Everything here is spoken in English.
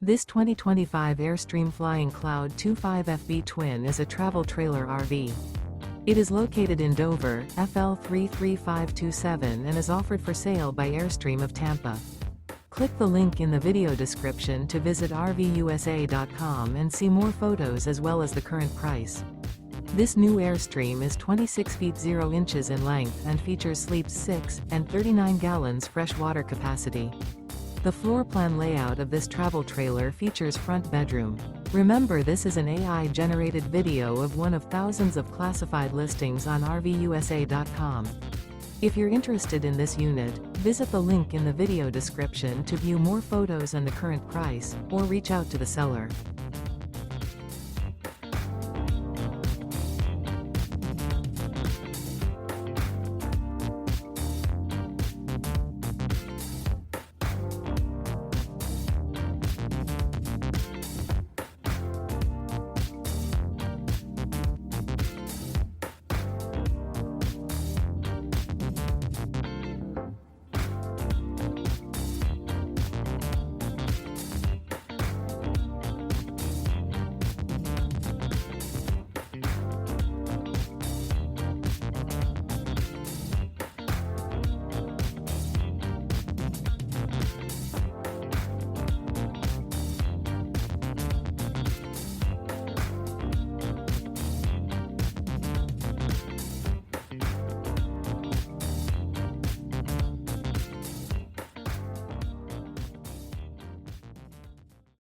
This 2025 Airstream Flying Cloud 25FB Twin is a travel trailer RV. It is located in Dover, FL 33527 and is offered for sale by Airstream of Tampa. Click the link in the video description to visit RVUSA.com and see more photos as well as the current price. This new Airstream is 26 feet 0 inches in length and features sleeps 6 and 39 gallons fresh water capacity. The floor plan layout of this travel trailer features front bedroom. Remember, this is an AI-generated video of one of thousands of classified listings on RVUSA.com. If you're interested in this unit, visit the link in the video description to view more photos and the current price, or reach out to the seller.